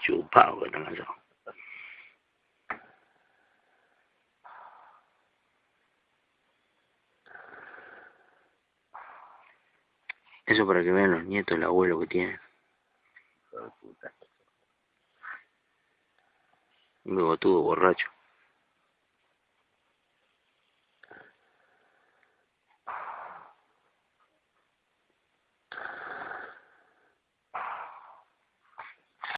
Chupado que están allá. Eso para que vean los nietos, el abuelo que tiene. Un bigotudo borracho.